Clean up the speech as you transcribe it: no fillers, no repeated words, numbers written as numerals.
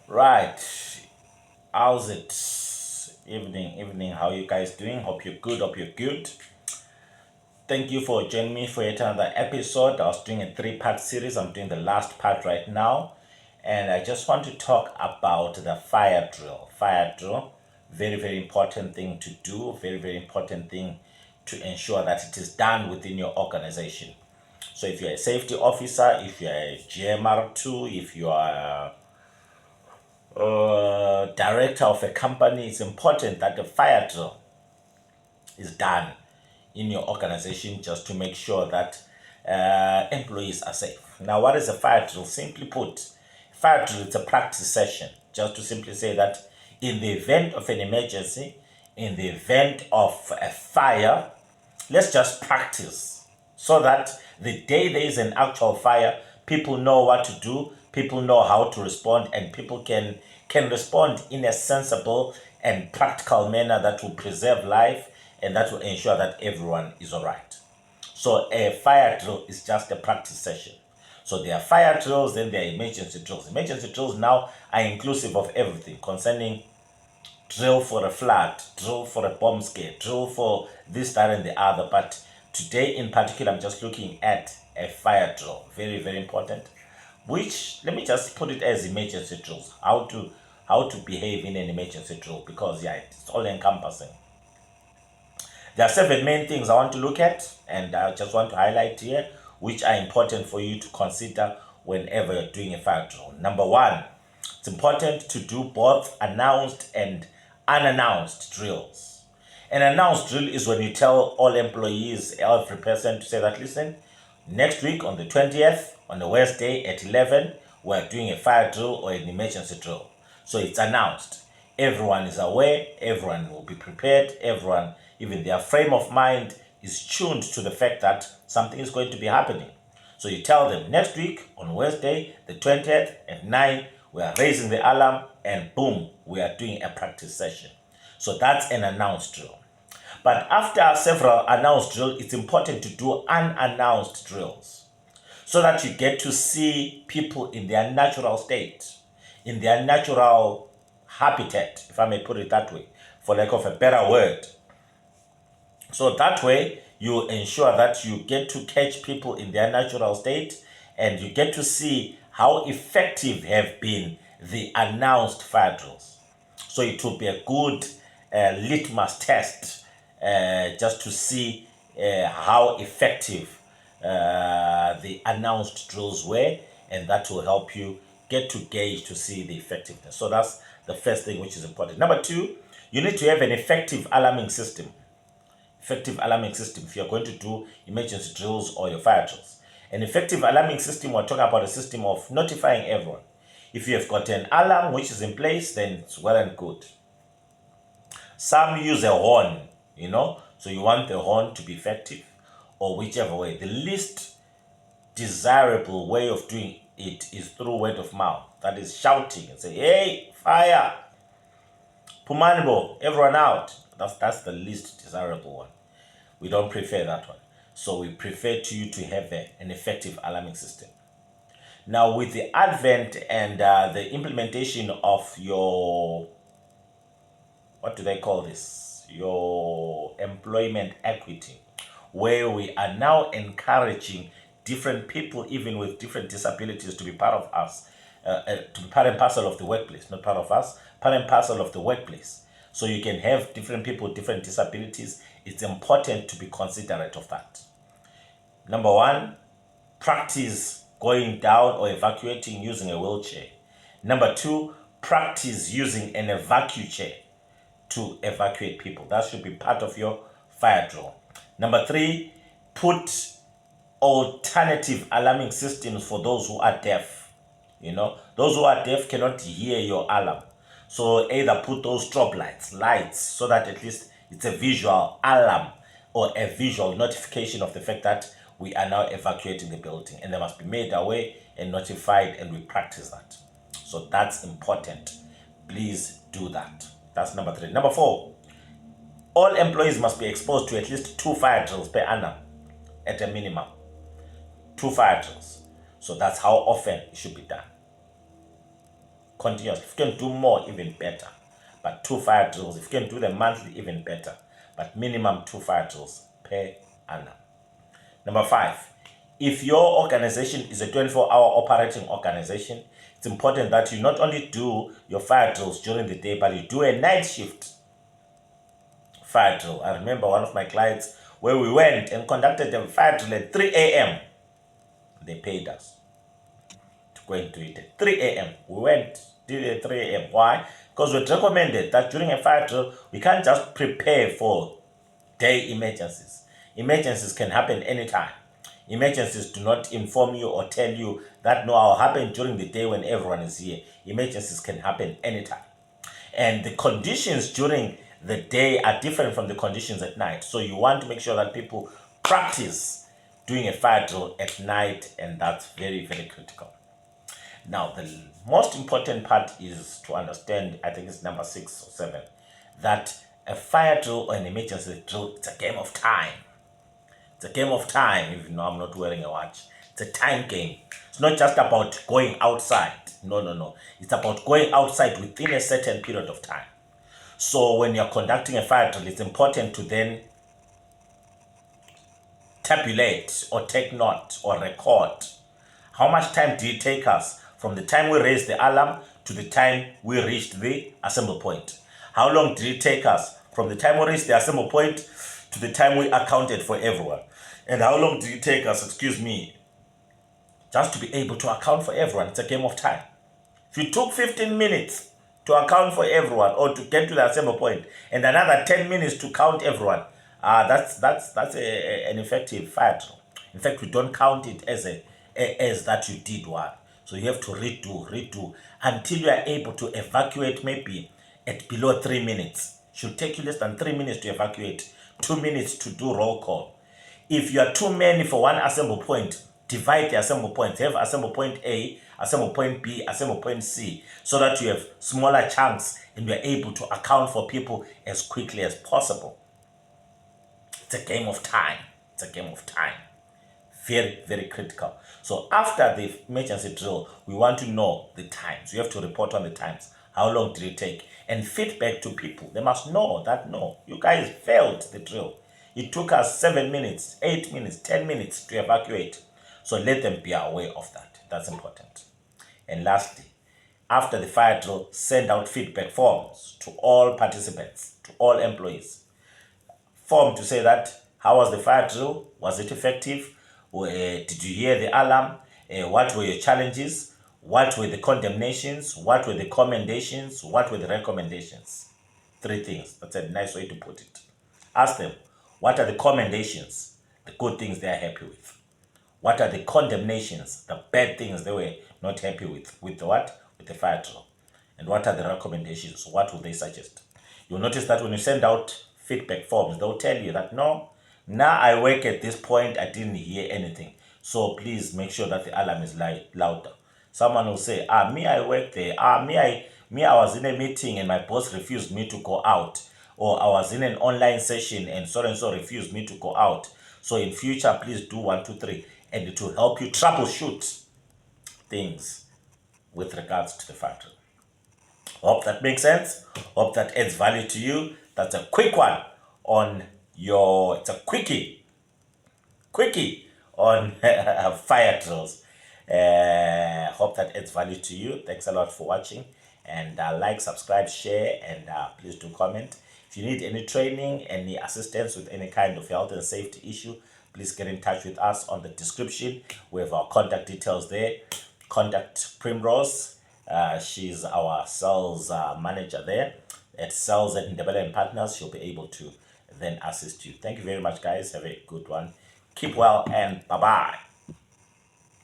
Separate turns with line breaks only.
Right. How's it? Evening. How you guys doing? Hope you're good. Hope you're good. Thank you for joining me for yet another episode. I was doing a three-part series. I'm doing the last part right now. And I just want to talk about the fire drill. Fire drill, very important thing to do. Very important thing to ensure that it is done within your organization. So if you're a safety officer, if you're a GMR2, if you are director of a company, it's important that the fire drill is done in your organization just to make sure that employees are safe. Now, what is a fire drill? Simply put, fire drill is a practice session, just to simply say that in the event of an emergency, in the event of a fire, let's just practice so that the day there is an actual fire, people know what to do, people know how to respond, and people can respond in a sensible and practical manner that will preserve life and that will ensure that everyone is all right. So a fire drill is just a practice session. So there are fire drills, then there are emergency drills. Emergency drills now are inclusive of everything concerning drill for a flood, drill for a bomb scare, drill for this, that, and the other. But today in particular, I'm just looking at a fire drill. Very important. Which, let me just put it as emergency drills. How to behave in an emergency drill, because yeah, it's all encompassing. There are seven main things I want to look at, and I just want to highlight here, which are important for you to consider whenever you're doing a fire drill. Number one, it's important to do both announced and unannounced drills. An announced drill is when you tell all employees, every person, to say that, listen, next week on the 20th, on a Wednesday at 11, we're doing a fire drill or an emergency drill. So it's announced. Everyone is aware, everyone will be prepared, everyone, even their frame of mind is tuned to the fact that something is going to be happening. So you tell them next week on Wednesday, the 20th at 9, we are raising the alarm and boom, we are doing a practice session. So that's an announced drill. But after several announced drills, it's important to do unannounced drills so that you get to see people in their natural state, in their natural habitat, if I may put it that way, for lack of a better word. So that way, you ensure that you get to catch people in their natural state and you get to see how effective have been the announced fire drills. So it will be a good litmus test just to see how effective the announced drills were, and that will help you get to gauge to see the effectiveness. So that's the first thing which is important. Number two, you need to have an effective alarming system. Effective alarming system if you're going to do emergency drills or your fire drills. An effective alarming system, we're talking about a system of notifying everyone. If you have got an alarm which is in place, then it's well and good. Some use a horn, so you want the horn to be effective, or whichever way. The least desirable way of doing it is through word of mouth. That is shouting and say, hey, fire, Pumanibo, everyone out. That's the least desirable one. We don't prefer that one. So we prefer to you to have an effective alarming system. Now, with the advent and the implementation of your, what do they call this? Your employment equity, where we are now encouraging different people, even with different disabilities, to be part of us, to be part and parcel of the workplace, not part of us, part and parcel of the workplace. So you can have different people, different disabilities. It's important to be considerate of that. Number one, practice going down or evacuating using a wheelchair. Number two, practice using an evacuation chair to evacuate people. That should be part of your fire drill. Number three, put alternative alarming systems for those who are deaf. Those who are deaf cannot hear your alarm. So either put those strobe lights, so that at least it's a visual alarm or a visual notification of the fact that we are now evacuating the building, and they must be made aware and notified, and we practice that. So that's important. Please do that. That's number three. Number four, all employees must be exposed to at least 2 fire drills per annum at a minimum. 2 fire drills. So that's how often it should be done. continuously. If you can do more, even better. But 2 fire drills. If you can do them monthly, even better. But minimum 2 fire drills per annum. Number 5, if your organization is a 24-hour operating organization, it's important that you not only do your fire drills during the day, but you do a night shift fire drill. I remember one of my clients where we went and conducted a fire drill at 3 a.m. They paid us to go and do it at 3 a.m. We went, did it at 3 a.m. Why? Because we recommended that during a fire drill, we can't just prepare for day emergencies. Emergencies can happen anytime. Emergencies do not inform you or tell you that no, will happen during the day when everyone is here. Emergencies can happen anytime. And the conditions during the day are different from the conditions at night. So you want to make sure that people practice doing a fire drill at night, and that's very, very critical. Now, the most important part is to understand, I think it's number 6 or 7, that a fire drill or an emergency drill, it's a game of time. It's a game of time, even though I'm not wearing a watch. It's a time game. It's not just about going outside. No. It's about going outside within a certain period of time. So when you're conducting a fire drill, it's important to then tabulate or take note or record. How much time did it take us from the time we raised the alarm to the time we reached the assembly point? How long did it take us from the time we reached the assembly point to the time we accounted for everyone? And how long did it take us, just to be able to account for everyone? It's a game of time. If you took 15 minutes to account for everyone or to get to the assembly point and another 10 minutes to count everyone, that's an effective fire drill. In fact, we don't count it as that you did one. So you have to redo until you are able to evacuate, maybe at below 3 minutes. It should take you less than 3 minutes to evacuate, 2 minutes to do roll call. If you are too many for one assembly point, divide the assembly points. Have assembly point A, assembly point B, assembly point C, so that you have smaller chunks and you are able to account for people as quickly as possible. It's a game of time. It's a game of time. Very, very critical. So after the emergency drill, we want to know the times. You have to report on the times. How long did it take? And feedback to people. They must know that, no, you guys failed the drill. It took us 7 minutes, 8 minutes, 10 minutes to evacuate. So let them be aware of that. That's important. And lastly, after the fire drill, send out feedback forms to all participants, to all employees. Form to say that, how was the fire drill? Was it effective? Did you hear the alarm? What were your challenges? What were the condemnations? What were the commendations? What were the recommendations? 3 things. That's a nice way to put it. Ask them, what are the commendations? The good things they are happy with. What are the condemnations? The bad things they were not happy with. With the what? With the fire drill. And what are the recommendations? What would they suggest? You'll notice that when you send out feedback forms, they'll tell you that, no, now I work at this point, I didn't hear anything. So please make sure that the alarm is louder. Someone will say, me, I work there. I was in a meeting and my boss refused me to go out. Or I was in an online session and so refused me to go out. So in future, please do 1, 2, 3. And it will help you troubleshoot things with regards to the fire drill. Hope that makes sense. Hope that adds value to you. That's a quick one on it's a quickie on fire drills. Hope that adds value to you. Thanks a lot for watching. And like, subscribe, share, and please do comment. If you need any training, any assistance with any kind of health and safety issue, please get in touch with us on the description. We have our contact details there. Contact Primrose. She's our sales manager there at Sales at Ndebele & Partners. She'll be able to then assist you. Thank you very much, guys. Have a good one. Keep well and bye-bye.